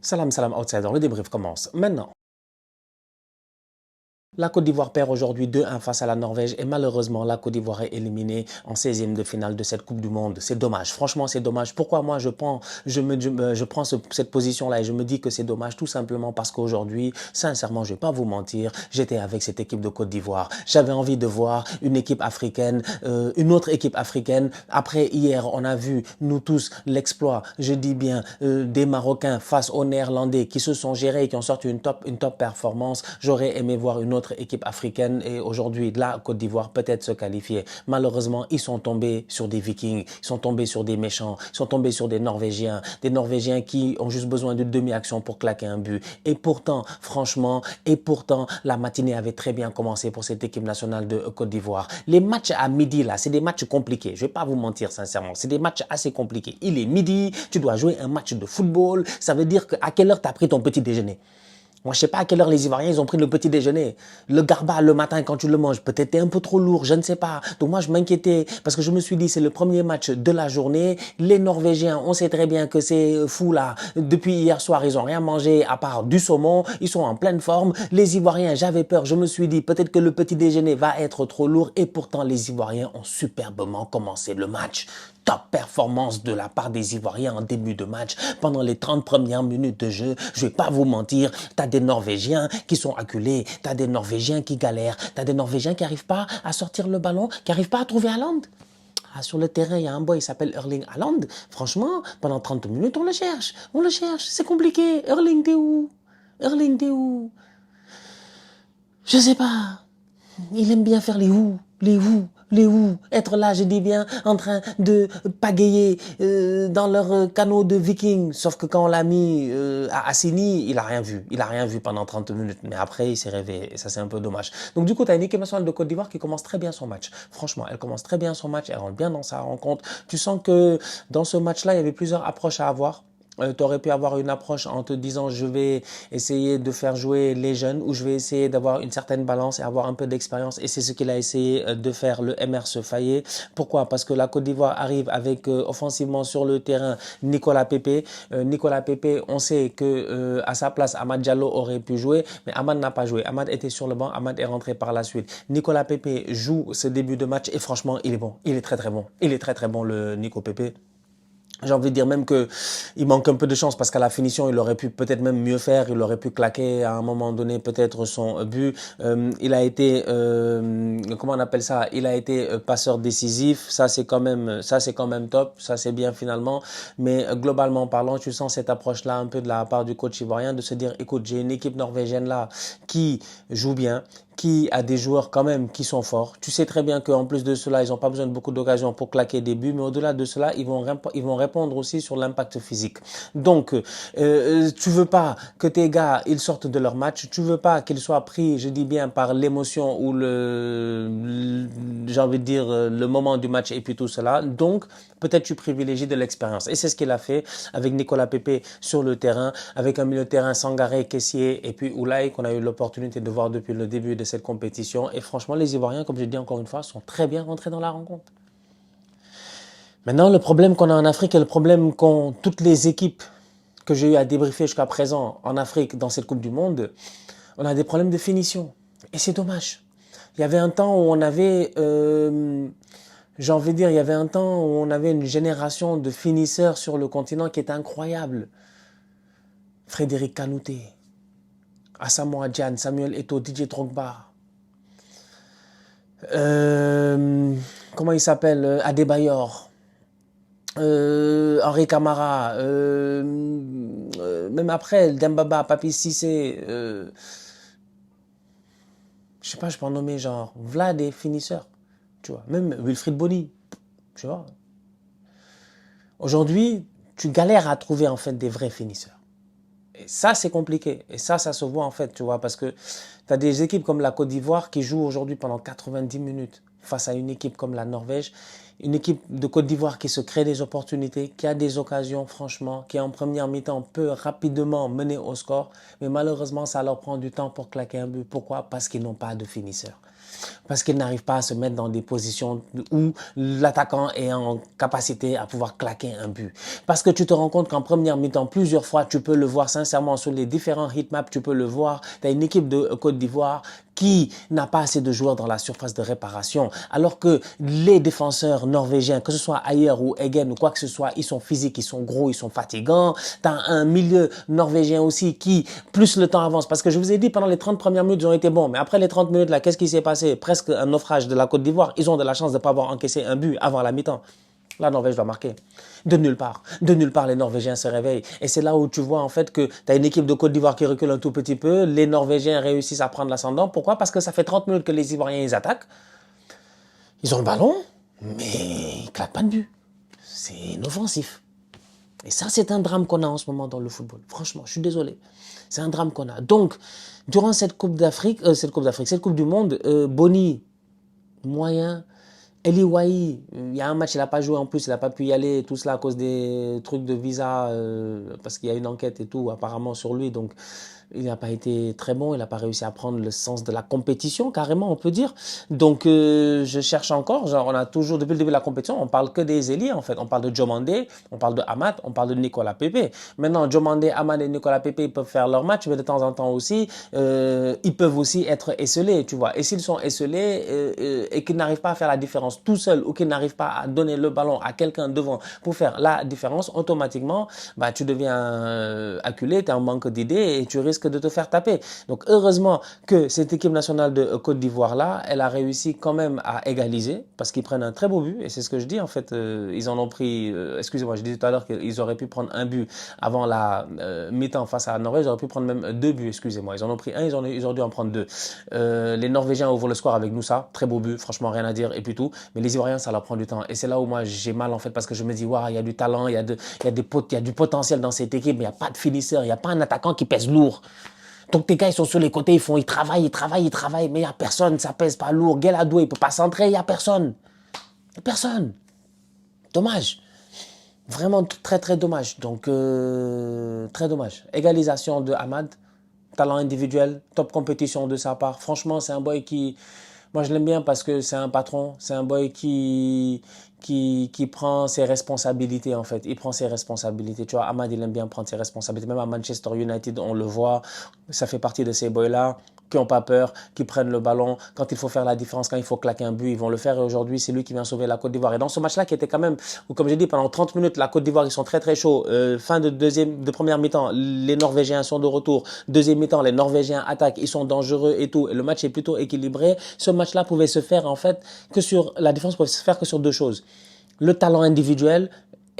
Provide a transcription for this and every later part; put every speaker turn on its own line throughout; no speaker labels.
Salam, salam, outsider, le débrief commence maintenant. La Côte d'Ivoire perd aujourd'hui 2-1 face à la Norvège et malheureusement la Côte d'Ivoire est éliminée en 16e de finale de cette Coupe du Monde. C'est dommage, franchement c'est dommage. Pourquoi moi je prends cette position-là et je me dis que c'est dommage tout simplement parce qu'aujourd'hui, sincèrement je vais pas vous mentir, j'étais avec cette équipe de Côte d'Ivoire. J'avais envie de voir une équipe africaine, une autre équipe africaine. Après hier on a vu nous tous l'exploit, je dis bien des Marocains face aux Néerlandais qui se sont gérés et qui ont sorti une top performance. J'aurais aimé voir une autre équipe africaine et aujourd'hui la Côte d'Ivoire peut-être se qualifier. Malheureusement, ils sont tombés sur des Vikings, ils sont tombés sur des méchants, ils sont tombés sur des Norvégiens qui ont juste besoin d'une demi-action pour claquer un but. Et pourtant, franchement, la matinée avait très bien commencé pour cette équipe nationale de Côte d'Ivoire. Les matchs à midi là, c'est des matchs compliqués. Je vais pas vous mentir sincèrement, c'est des matchs assez compliqués. Il est midi, tu dois jouer un match de football. Ça veut dire à quelle heure tu as pris ton petit déjeuner? Moi, je sais pas à quelle heure les Ivoiriens, ils ont pris le petit déjeuner. Le garba, le matin, quand tu le manges, peut-être t'es un peu trop lourd, je ne sais pas. Donc moi, je m'inquiétais parce que je me suis dit, c'est le premier match de la journée. Les Norvégiens, on sait très bien que c'est fou là. Depuis hier soir, ils ont rien mangé à part du saumon. Ils sont en pleine forme. Les Ivoiriens, j'avais peur. Je me suis dit, peut-être que le petit déjeuner va être trop lourd. Et pourtant, les Ivoiriens ont superbement commencé le match. Top performance de la part des Ivoiriens en début de match. Pendant les 30 premières minutes de jeu, je vais pas vous mentir, t'as des Norvégiens qui sont acculés, t'as des Norvégiens qui galèrent, t'as des Norvégiens qui n'arrivent pas à sortir le ballon, qui n'arrivent pas à trouver Haaland. Ah, sur le terrain, il y a un boy, il s'appelle Erling Haaland. Franchement, pendant 30 minutes, on le cherche, c'est compliqué. Erling, t'es où? Erling, t'es où? Je sais pas. Il aime bien faire les où, être là, je dis bien, en train de pagayer dans leur canot de viking. Sauf que quand on l'a mis à Assini, il a rien vu pendant 30 minutes. Mais après, il s'est réveillé et ça c'est un peu dommage. Donc du coup, tu as une équipe nationale de Côte d'Ivoire qui commence très bien son match. Franchement, elle commence très bien son match, elle rentre bien dans sa rencontre. Tu sens que dans ce match-là, il y avait plusieurs approches à avoir. Tu aurais pu avoir une approche en te disant je vais essayer de faire jouer les jeunes ou je vais essayer d'avoir une certaine balance et avoir un peu d'expérience et c'est ce qu'il a essayé de faire le MRC Faye. Pourquoi? Parce que la Côte d'Ivoire arrive avec offensivement sur le terrain Nicolas Pepe. Nicolas Pepe, on sait que à sa place Amad Diallo aurait pu jouer mais Amad n'a pas joué. Amad était sur le banc, Amad est rentré par la suite. Nicolas Pepe joue ce début de match et franchement il est bon, il est très très bon. Il est très très bon le Nico Pepe. J'ai envie de dire même que il manque un peu de chance parce qu'à la finition, il aurait pu peut-être même mieux faire. Il aurait pu claquer à un moment donné peut-être son but. Il a été, comment on appelle ça? Il a été passeur décisif. Ça c'est quand même top. Ça c'est bien finalement. Mais globalement parlant, tu sens cette approche-là un peu de la part du coach ivoirien de se dire, écoute, j'ai une équipe norvégienne là qui joue bien, qui a des joueurs quand même qui sont forts. Tu sais très bien qu'en plus de cela, ils n'ont pas besoin de beaucoup d'occasions pour claquer des buts, mais au-delà de cela, ils vont répondre aussi sur l'impact physique. Donc, tu veux pas que tes gars, ils sortent de leur match, tu veux pas qu'ils soient pris, je dis bien, par l'émotion ou j'ai envie de dire, le moment du match et puis tout cela. Donc, peut-être tu privilégies de l'expérience. Et c'est ce qu'il a fait avec Nicolas Pepe sur le terrain, avec un milieu de terrain Sangaré, Kessié et puis Oulay qu'on a eu l'opportunité de voir depuis le début de cette compétition. Et franchement, les Ivoiriens, comme je dis encore une fois, sont très bien rentrés dans la rencontre. Maintenant, le problème qu'on a en Afrique et le problème qu'ont toutes les équipes que j'ai eu à débriefer jusqu'à présent en Afrique dans cette Coupe du Monde, on a des problèmes de finition. Et c'est dommage. Il y avait un temps où on avait, j'ai envie de dire, il y avait un temps où on avait une génération de finisseurs sur le continent qui était incroyable. Frédéric Kanouté, Asamoah Gyan, Samuel Eto'o, Didier Drogba. Comment il s'appelle? Adebayor. Henri Camara. Même après, Dembaba, Papi Cissé. Je sais pas, je peux en nommer genre. V'là des finisseurs. Tu vois. Même Wilfried Bony. Tu vois. Aujourd'hui, tu galères à trouver en fait des vrais finisseurs. Et ça, c'est compliqué. Et ça se voit en fait, tu vois, parce que tu as des équipes comme la Côte d'Ivoire qui jouent aujourd'hui pendant 90 minutes face à une équipe comme la Norvège. Une équipe de Côte d'Ivoire qui se crée des opportunités, qui a des occasions, franchement, qui en première mi-temps peut rapidement mener au score. Mais malheureusement, ça leur prend du temps pour claquer un but. Pourquoi? Parce qu'ils n'ont pas de finisseur. Parce qu'ils n'arrivent pas à se mettre dans des positions où l'attaquant est en capacité à pouvoir claquer un but. Parce que tu te rends compte qu'en première mi-temps, plusieurs fois, tu peux le voir sincèrement sur les différents heatmaps, tu peux le voir. Tu as une équipe de Côte d'Ivoire qui n'a pas assez de joueurs dans la surface de réparation. Alors que les défenseurs norvégiens, que ce soit Ayer ou Egen ou quoi que ce soit, ils sont physiques, ils sont gros, ils sont fatigants. Tu as un milieu norvégien aussi qui, plus le temps avance, parce que je vous ai dit, pendant les 30 premières minutes, ils ont été bons. Mais après les 30 minutes, là, qu'est-ce qui s'est passé? Presque un naufrage de la Côte d'Ivoire. Ils ont de la chance de ne pas avoir encaissé un but avant la mi-temps. La Norvège va marquer. De nulle part. De nulle part, les Norvégiens se réveillent. Et c'est là où tu vois en fait que tu as une équipe de Côte d'Ivoire qui recule un tout petit peu. Les Norvégiens réussissent à prendre l'ascendant. Pourquoi? Parce que ça fait 30 minutes que les Ivoiriens ils attaquent. Ils ont le ballon, mais ils ne claquent pas de but. C'est inoffensif. Et ça, c'est un drame qu'on a en ce moment dans le football. Franchement, je suis désolé. C'est un drame qu'on a. Donc, durant cette Coupe du Monde, Boni, moyen. Eli Wahi, il y a un match, il n'a pas joué en plus, il n'a pas pu y aller, tout cela à cause des trucs de visa, parce qu'il y a une enquête et tout apparemment sur lui, donc il n'a pas été très bon, il n'a pas réussi à prendre le sens de la compétition, carrément, on peut dire. Donc, je cherche encore, genre, on a toujours, depuis le début de la compétition, on parle que des ailiers, en fait. On parle de Diomandé, on parle de Amat, on parle de Nicolas Pepe. Maintenant, Diomandé, Amat et Nicolas Pepe, ils peuvent faire leur match, mais de temps en temps aussi, ils peuvent aussi être esselés, tu vois. Et s'ils sont esselés et qu'ils n'arrivent pas à faire la différence tout seuls ou qu'ils n'arrivent pas à donner le ballon à quelqu'un devant pour faire la différence, automatiquement, bah, tu deviens acculé, tu es en manque d'idées et tu risques de te faire taper. Donc heureusement que cette équipe nationale de Côte d'Ivoire là, elle a réussi quand même à égaliser parce qu'ils prennent un très beau but et c'est ce que je dis en fait. Ils en ont pris, excusez-moi, je disais tout à l'heure qu'ils auraient pu prendre un but avant la mi-temps face à la Norvège, ils auraient pu prendre même deux buts, excusez-moi. Ils en ont pris un, ils auraient dû en prendre deux. Les Norvégiens ouvrent le score avec Moussa, très beau but, franchement rien à dire et puis tout. Mais les Ivoiriens, ça leur prend du temps et c'est là où moi j'ai mal en fait parce que je me dis, waouh, il y a du talent, il y a du potentiel dans cette équipe, mais il n'y a pas de finisseur, il n'y a pas un attaquant qui pèse lourd. Donc tes gars, ils sont sur les côtés, ils travaillent, mais il n'y a personne, ça pèse pas lourd. Gueladou, il peut pas centrer, il n'y a personne. Il n'y a personne. Dommage. Vraiment très très dommage. Donc très dommage. Égalisation de Hamad, talent individuel, top compétition de sa part. Franchement, c'est un boy qui, moi je l'aime bien parce que c'est un patron, c'est un boy qui prend ses responsabilités en fait. Il prend ses responsabilités. Tu vois, Hamad, il aime bien prendre ses responsabilités. Même à Manchester United, on le voit. Ça fait partie de ces boys-là qui n'ont pas peur, qui prennent le ballon. Quand il faut faire la différence, quand il faut claquer un but, ils vont le faire. Et aujourd'hui, c'est lui qui vient sauver la Côte d'Ivoire. Et dans ce match-là, qui était quand même, où, comme j'ai dit, pendant 30 minutes, la Côte d'Ivoire, ils sont très très chauds. Fin de première mi-temps, les Norvégiens sont de retour. Deuxième mi-temps, les Norvégiens attaquent, ils sont dangereux et tout. Et le match est plutôt équilibré. Ce match-là pouvait se faire en fait que sur, la différence pouvait se faire que sur deux choses. Le talent individuel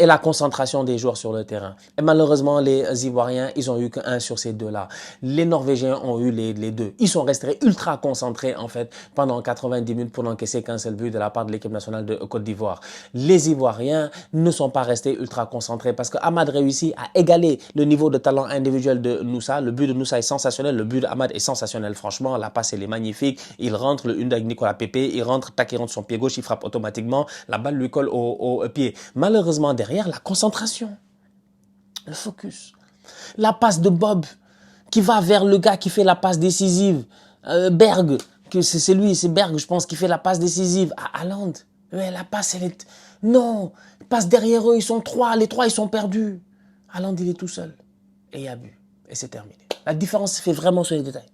et la concentration des joueurs sur le terrain. Et malheureusement, les Ivoiriens, ils ont eu qu'un sur ces deux-là. Les Norvégiens ont eu les deux. Ils sont restés ultra concentrés, en fait, pendant 90 minutes pour n'encaisser qu'un seul but de la part de l'équipe nationale de Côte d'Ivoire. Les Ivoiriens ne sont pas restés ultra concentrés parce que Hamad réussit à égaler le niveau de talent individuel de Moussa. Le but de Moussa est sensationnel. Le but de Hamad est sensationnel. Franchement, la passe, elle est magnifique. Il rentre, le une avec Nicolas Pepe. Il rentre, tac, il rentre son pied gauche, il frappe automatiquement. La balle lui colle au pied. Malheureusement, derrière, la concentration, le focus, la passe de Bob qui va vers le gars qui fait la passe décisive, Berg, que c'est lui, c'est Berg, je pense, qui fait la passe décisive à Haaland. Mais la passe, elle est... Non, passe derrière eux, ils sont trois, les trois, ils sont perdus. Haaland, il est tout seul. Et il y a but. Et c'est terminé. La différence se fait vraiment sur les détails.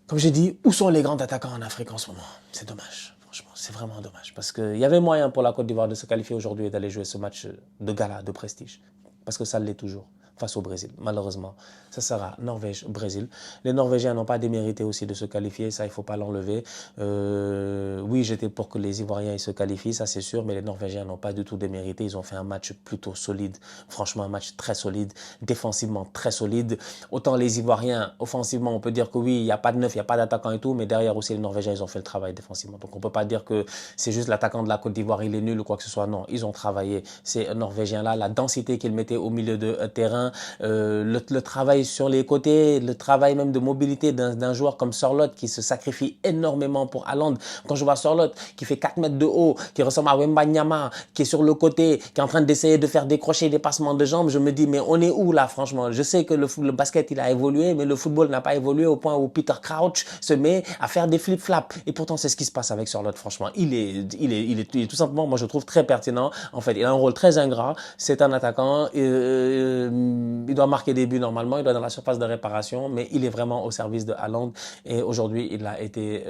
Comme j'ai dit, où sont les grands attaquants en Afrique en ce moment? C'est dommage. Franchement, c'est vraiment dommage. Parce qu'il y avait moyen pour la Côte d'Ivoire de se qualifier aujourd'hui et d'aller jouer ce match de gala, de prestige. Parce que ça l'est toujours face au Brésil. Malheureusement, ça sera Norvège-Brésil. Les Norvégiens n'ont pas démérité aussi de se qualifier, ça il ne faut pas l'enlever. Oui, j'étais pour que les Ivoiriens ils se qualifient, ça c'est sûr, mais les Norvégiens n'ont pas du tout démérité. Ils ont fait un match plutôt solide, franchement un match très solide, défensivement très solide. Autant les Ivoiriens, offensivement, on peut dire que oui, il n'y a pas de neuf, il n'y a pas d'attaquant et tout, mais derrière aussi les Norvégiens, ils ont fait le travail défensivement. Donc on ne peut pas dire que c'est juste l'attaquant de la Côte d'Ivoire, il est nul ou quoi que ce soit. Non, ils ont travaillé. Ces Norvégiens-là, la densité qu'ils mettaient au milieu de terrain, terrain, le travail sur les côtés, le travail même de mobilité d'un joueur comme Sorloth qui se sacrifie énormément pour Haaland. Quand je vois Sorloth qui fait 4 mètres de haut, qui ressemble à Wembanyama, qui est sur le côté, qui est en train d'essayer de faire décrocher des passements de jambes, je me dis mais on est où là franchement? Je sais que le basket il a évolué, mais le football n'a pas évolué au point où Peter Crouch se met à faire des flip-flaps. Et pourtant c'est ce qui se passe avec Sorloth franchement. Il est tout simplement, moi je trouve très pertinent. En fait, il a un rôle très ingrat. C'est un attaquant. Il doit marquer des buts normalement. Il doit être dans la surface de réparation, mais il est vraiment au service de Haaland. Et aujourd'hui, il a été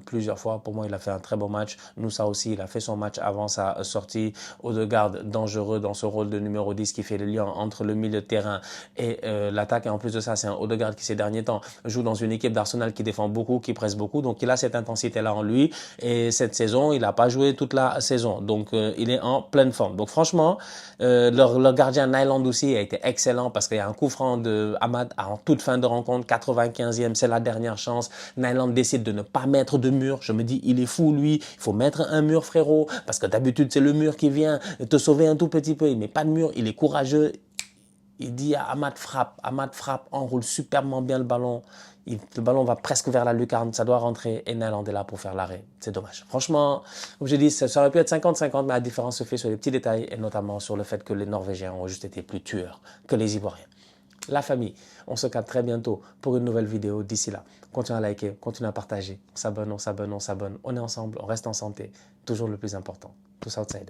plusieurs fois. Pour moi, il a fait un très bon match. Moussa aussi, il a fait son match avant sa sortie. Odegaard, dangereux dans ce rôle de numéro 10 qui fait le lien entre le milieu de terrain et l'attaque. Et en plus de ça, c'est un Odegaard qui ces derniers temps joue dans une équipe d'Arsenal qui défend beaucoup, qui presse beaucoup. Donc, il a cette intensité-là en lui. Et cette saison, il n'a pas joué toute la saison. Donc, il est en pleine forme. Donc, franchement, leur gardien Nyland aussi a été excellent parce qu'il y a un coup franc de Ahmad en toute fin de rencontre, 95e, c'est la dernière chance. Nyland décide de ne pas mettre de mur. Je me dis, il est fou, lui. Il faut mettre un mur, frérot, parce que d'habitude, c'est le mur qui vient te sauver un tout petit peu. Il met pas de mur, il est courageux. Il dit à Ahmad frappe, enroule superbement bien le ballon. Le ballon va presque vers la lucarne, ça doit rentrer et Nyland est là pour faire l'arrêt. C'est dommage. Franchement, comme je dis, ça aurait pu être 50-50, mais la différence se fait sur les petits détails et notamment sur le fait que les Norvégiens ont juste été plus tueurs que les Ivoiriens. La famille, on se capte très bientôt pour une nouvelle vidéo. D'ici là, continuez à liker, continuez à partager. On s'abonne. On est ensemble, on reste en santé. Toujours le plus important. Tous outside.